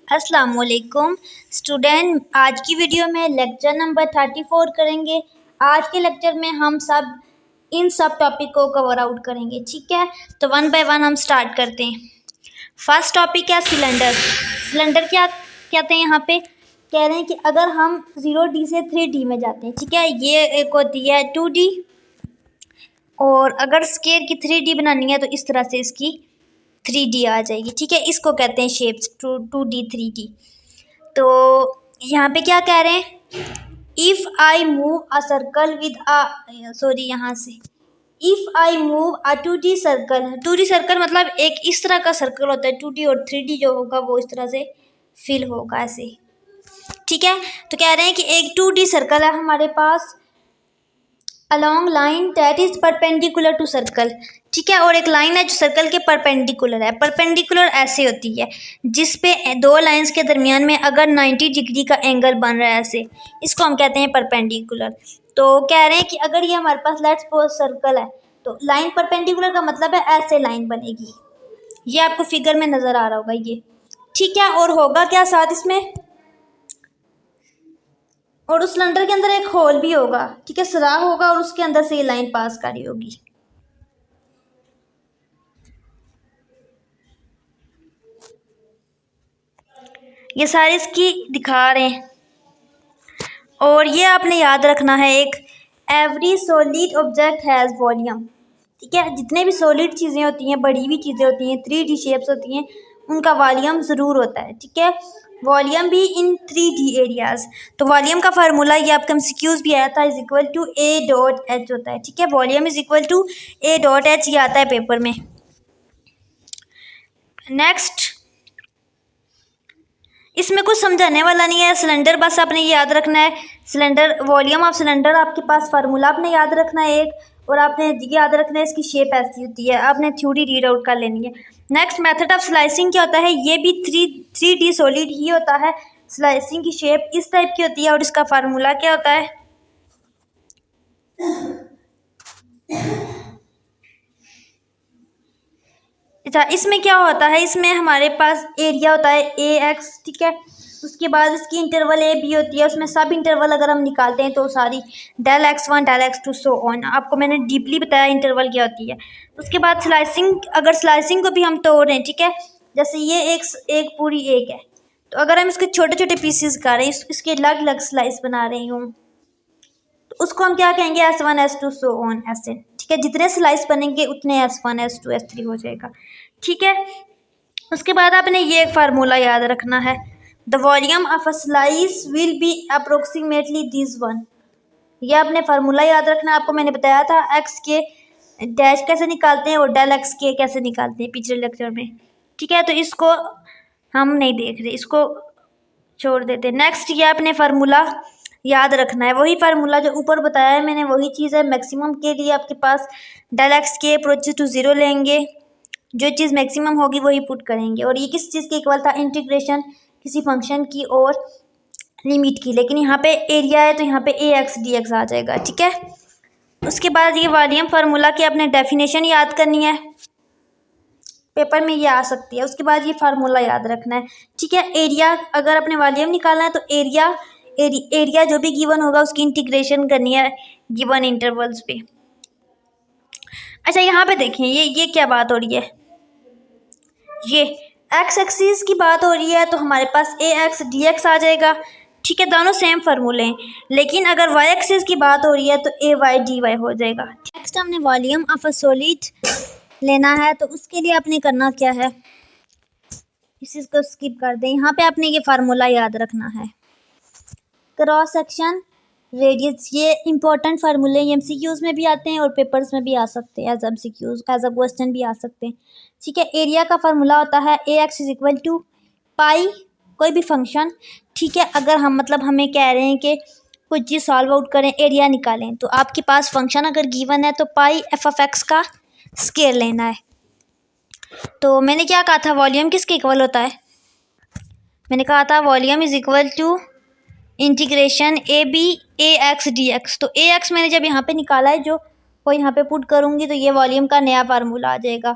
अस्सलाम वालेकुम स्टूडेंट। आज की वीडियो में लेक्चर नंबर 34 करेंगे। आज के लेक्चर में हम इन सब टॉपिक को कवर आउट करेंगे, ठीक है। तो वन बाय वन हम स्टार्ट करते हैं। फर्स्ट टॉपिक है सिलेंडर। सिलेंडर क्या कहते हैं? यहाँ पे कह रहे हैं कि अगर हम 0D से 3D में जाते हैं, ठीक है। ये एक होती है 2D, और अगर स्केयर की 3D बनानी है तो इस तरह से इसकी 3D आ जाएगी, ठीक है। इसको कहते हैं शेप्स 2D 3D। तो यहाँ पे क्या कह रहे हैं? If I move a circle with यहाँ से if I move a 2D circle. 2D circle मतलब एक इस तरह का सर्कल होता है। 2D और 3D जो होगा वो इस तरह से फिल होगा ऐसे, ठीक है। तो कह रहे हैं कि एक 2D सर्कल है हमारे पास along line that is perpendicular to circle, ठीक है। और एक लाइन है जो सर्कल के परपेंडिकुलर है। परपेंडिकुलर ऐसे होती है जिस पे दो लाइंस के दरमियान में अगर 90 डिग्री का एंगल बन रहा है ऐसे, इसको हम कहते हैं परपेंडिकुलर। तो कह रहे हैं कि अगर ये हमारे पास लेट्स सपोज सर्कल है तो लाइन परपेंडिकुलर का मतलब है ऐसे लाइन बनेगी। ये आपको फिगर में नज़र आ रहा होगा ये, ठीक है। और होगा क्या साथ इसमें, और उस सिलेंडर के अंदर एक होल भी होगा, ठीक है, सुराख होगा और उसके अंदर से ये लाइन पास कर रही होगी। ये सारे इसकी दिखा रहे हैं। और ये आपने याद रखना है, एक every solid object has volume, ठीक है। जितने भी सॉलिड चीज़ें होती हैं, बड़ी हुई चीज़ें होती हैं, 3D शेप्स होती हैं, उनका वॉल्यूम ज़रूर होता है, ठीक है। वॉल्यूम भी इन 3D एरियाज। तो वॉल्यूम का फार्मूला ये आपका MCQs भी आया था, इज इक्वल टू A.H होता है, ठीक है। Volume is equal to A.H ये आता है पेपर में। नेक्स्ट, इसमें कुछ समझाने वाला नहीं है। सिलेंडर बस आपने ये याद रखना है, सिलेंडर वॉल्यूम ऑफ सिलेंडर आपके पास फार्मूला आपने याद रखना है एक, और आपने याद रखना है इसकी शेप ऐसी होती है, आपने थ्योरी रीड आउट कर लेनी है। नेक्स्ट, मेथड ऑफ स्लाइसिंग क्या होता है? ये भी 3D सॉलिड ही होता है। स्लाइसिंग की शेप इस टाइप की होती है और इसका फार्मूला क्या होता है? अच्छा, इसमें क्या होता है? इसमें हमारे पास एरिया होता है AX, ठीक है। उसके बाद इसकी इंटरवल AB होती है, उसमें सब इंटरवल अगर हम निकालते हैं तो सारी del x1 del x2 so on. आपको मैंने डीपली बताया इंटरवल क्या होती है। उसके बाद स्लाइसिंग, अगर स्लाइसिंग को भी हम तोड़ रहे हैं, ठीक है, जैसे ये एक पूरी एक है, तो अगर हम इसके छोटे छोटे पीसेस कर रहे हैं, इसके अलग अलग स्लाइस बना रही हूँ, तो उसको हम क्या कहेंगे? S1 S2 सो ऑन ऐसे, ठीक है। जितने स्लाइस बनेंगे उतने S1 S2 S3 हो जाएगा, ठीक है। उसके बाद आपने ये फार्मूला याद रखना है, the volume of a slice will be approximately this one. ये आपने फार्मूला याद रखना। आपको मैंने बताया था एक्स के डैश कैसे निकालते हैं और डेल एक्स के कैसे निकालते हैं पिछले लेक्चर में, ठीक है। तो इसको हम नहीं देख रहे, इसको छोड़ देते। नेक्स्ट, ये आपने फार्मूला याद रखना है, वही फार्मूला जो ऊपर बताया है मैंने, वही चीज़ है। मैक्सिमम के लिए आपके पास डेल एक्स के अप्रोचेस टू ज़ीरो लेंगे, जो चीज़ मैक्सिमम होगी वही पुट करेंगे। और ये किस चीज़ के इक्वल था? इंटीग्रेशन किसी फंक्शन की और लिमिट की, लेकिन यहाँ पे एरिया है तो यहाँ पे AX dx आ जाएगा, ठीक है। उसके बाद ये वॉल्यूम फार्मूला की आपने डेफिनेशन याद करनी है, पेपर में ये आ सकती है। उसके बाद ये फार्मूला याद रखना है, ठीक है। एरिया, अगर अपने वॉल्यूम निकालना है तो एरिया जो भी गिवन होगा उसकी इंटीग्रेशन करनी है गिवन इंटरवल्स पे। अच्छा, यहाँ पे देखें, ये क्या बात हो रही है? ये एक्स एक्सिस की बात हो रही है तो हमारे पास AX dx आ जाएगा, ठीक है। दोनों सेम फार्मूले हैं। लेकिन अगर y एक्सिस की बात हो रही है तो AY dy हो जाएगा। नेक्स्ट, हमने वॉल्यूम ऑफ अ सॉलिड लेना है, तो उसके लिए आपने करना क्या है? इस चीज़ को स्किप कर दें। यहाँ पे आपने ये फार्मूला याद रखना है, क्रॉस सेक्शन रेडियस। ये इंपॉर्टेंट फार्मूले MCQs में भी आते हैं और पेपर्स में भी आ सकते हैं, as MCQs as a question भी आ सकते हैं, ठीक है। एरिया का फार्मूला होता है AX इज इक्वल टू पाई, कोई भी फंक्शन, ठीक है। अगर हम मतलब हमें कह रहे हैं कि कुछ चीज़ सॉल्व आउट करें, एरिया निकालें, तो आपके पास फंक्शन अगर गिवन है तो पाई f(x) का स्केयर लेना है। तो मैंने क्या कहा था? वॉल्यूम किसके इक्वल होता है? मैंने कहा था volume is equal to integration AB AX dx। तो AX मैंने जब यहाँ पे निकाला है, जो को यहाँ पे पुट करूँगी तो ये वॉल्यूम का नया फार्मूला आ जाएगा।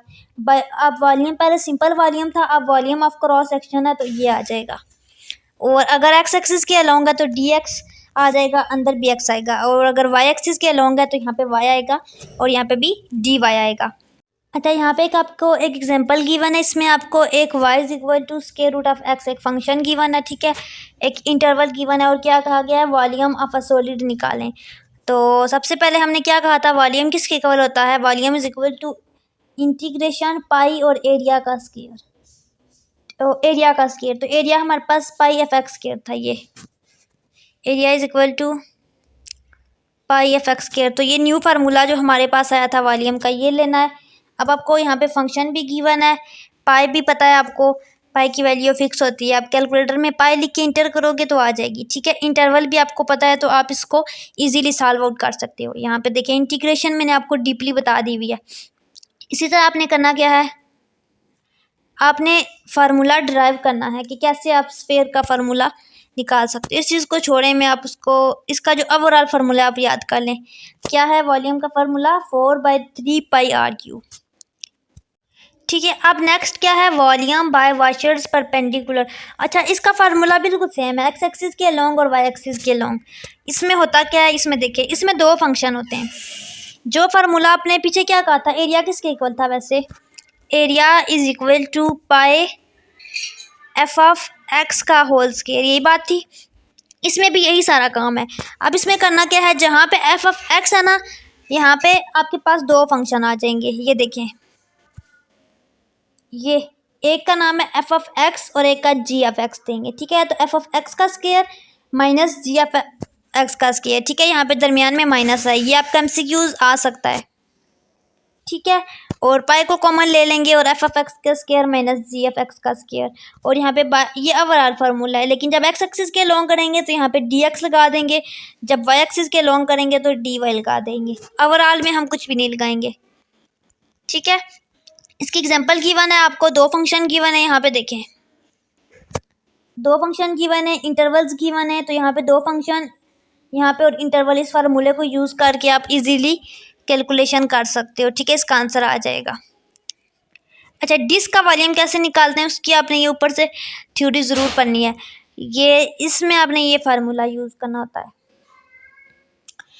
अब वॉल्यूम पहले सिंपल वॉल्यूम था, अब वॉल्यूम ऑफ क्रॉस सेक्शन है तो ये आ जाएगा। और अगर एक्स एक्सिस के अलोंग है तो डी एक्स आ जाएगा, अंदर बी एक्स आएगा। और अगर वाई एक्सिस के अलोंग है तो यहाँ पे वाई आएगा और यहाँ पे भी डी वाई आएगा। अच्छा, यहाँ पे एक आपको एक एग्जांपल गिवन है, इसमें आपको एक y is equal to square root of x एक फंक्शन गिवन है, ठीक है, एक इंटरवल गिवन है और क्या कहा गया है, वॉल्यूम ऑफ अ सॉलिड निकालें। तो सबसे पहले हमने क्या कहा था, वॉल्यूम किसके इक्वल होता है, volume is equal to integration pi और एरिया का स्क्वायर। तो एरिया का स्क्वायर, तो एरिया हमारे पास पाई एफ एक्स स्क्वायर था, ये area is equal to pi f x square. तो ये न्यू फार्मूला जो हमारे पास आया था वॉल्यूम का, ये लेना है। अब आपको यहाँ पे फंक्शन भी गिवन है, पाई भी पता है आपको, पाई की वैल्यू फिक्स होती है। आप कैलकुलेटर में पाई लिख के इंटर करोगे तो आ जाएगी, ठीक है। इंटरवल भी आपको पता है तो आप इसको इजीली सॉल्व आउट कर सकते हो। यहाँ पे देखिए इंटीग्रेशन मैंने आपको डीपली बता दी हुई है। इसी तरह आपने करना क्या है, आपने फार्मूला ड्राइव करना है कि कैसे आप स्फीयर का फार्मूला निकाल सकते हो। इस चीज़ को छोड़े मैं आप उसको, इसका जो ओवरऑल फार्मूला आप याद कर लें। क्या है वॉल्यूम का फार्मूला, 4/3 पाई आर क्यूब, ठीक है। अब नेक्स्ट क्या है, वॉल्यूम बाय वाशर्स परपेंडिकुलर। अच्छा, इसका फार्मूला बिल्कुल सेम है, एक्स एक्सिस के लॉन्ग और वाई एक्सिस के लॉन्ग। इसमें होता क्या है, इसमें देखिए इसमें दो फंक्शन होते हैं। जो फार्मूला आपने पीछे क्या कहा था, एरिया किसके इक्वल था, वैसे area is equal to pi f of x का होल स्क्वायर, यही बात थी। इसमें भी यही सारा काम है। अब इसमें करना क्या है, जहाँ पे एफ ऑफ एक्स है ना, यहाँ पे आपके पास दो फंक्शन आ जाएंगे। ये देखें, ये एक का नाम है एफ ऑफ एक्स और एक का जी ऑफ एक्स देंगे, ठीक है। तो एफ ऑफ एक्स का square minus g of x का स्क्वायर, ठीक है। यहाँ पे दरमियान में माइनस है, ये आपका एमसीक्यूज आ सकता है, ठीक है। और पाई को कॉमन ले लेंगे और एफ ऑफ एक्स का square minus g of x का स्क्वायर। और यहाँ पे ये ओवरऑल फार्मूला है, लेकिन जब एक्स एक्सिस के लॉन्ग करेंगे तो यहाँ पे डी एक्स लगा देंगे, जब वाई एक्सिस के लॉन्ग करेंगे तो डी वाई लगा देंगे। ओवरऑल में हम कुछ भी नहीं लगाएंगे, ठीक है। इसकी एग्जांपल गिवन है आपको, दो फंक्शन गिवन है, यहाँ पे देखें दो फंक्शन गिवन है, इंटरवल्स गिवन है। तो यहाँ पे दो फंक्शन यहाँ पे और इंटरवल, इस फार्मूले को यूज़ करके आप इजीली कैलकुलेशन कर सकते हो, ठीक है। इसका आंसर आ जाएगा। अच्छा, डिस्क का वॉल्यूम कैसे निकालते हैं उसकी आपने ये ऊपर से थ्योरी ज़रूर पढ़नी है। ये इसमें आपने ये फार्मूला यूज़ करना होता है।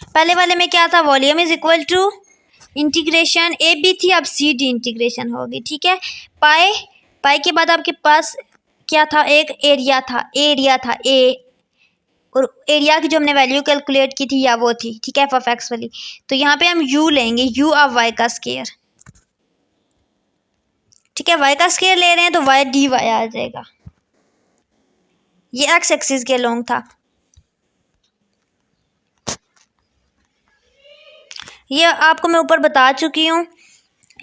पहले वाले में क्या था, volume is equal to integration a b थी, अब सी डी इंटीग्रेशन होगी, ठीक है। पाई के बाद आपके पास क्या था, एक एरिया था ए, और एरिया की जो हमने वैल्यू कैलकुलेट की थी या वो थी, ठीक है, एफ ऑफ एक्स वाली। तो यहाँ पे हम यू लेंगे, यू ऑफ वाई का स्क्वायर, ठीक है। वाई का स्क्वायर ले रहे हैं तो वाई डी वाई आ जाएगा। ये एक्स एक्सिस के लॉन्ग था। ये आपको मैं ऊपर बता चुकी हूँ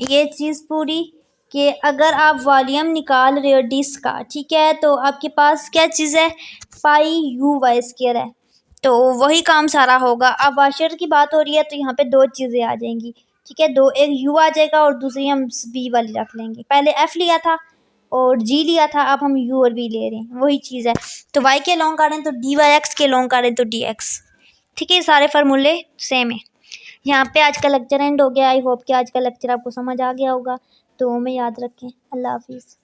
ये चीज़ पूरी, कि अगर आप वॉल्यूम निकाल रहे हो डिस्क का, ठीक है, तो आपके पास क्या चीज़ है, पाई यू वाई स्क्वायर है, तो वही काम सारा होगा। अब वाशर की बात हो रही है तो यहाँ पे दो चीज़ें आ जाएंगी, ठीक है, दो, एक यू आ जाएगा और दूसरी हम वी वाली रख लेंगे। पहले एफ लिया था और जी लिया था, अब हम यू और वी ले रहे हैं, वही चीज़ है। तो वाई के लॉन्ग करें तो डी वाई, एक्स के लॉन्ग करें तो डी एक्स, ठीक है। सारे फार्मूले सेम है। यहाँ पे आज का लेक्चर एंड हो गया। आई होप कि आज का लेक्चर आपको समझ आ गया होगा। तो में याद रखें। अल्लाह हाफिज़।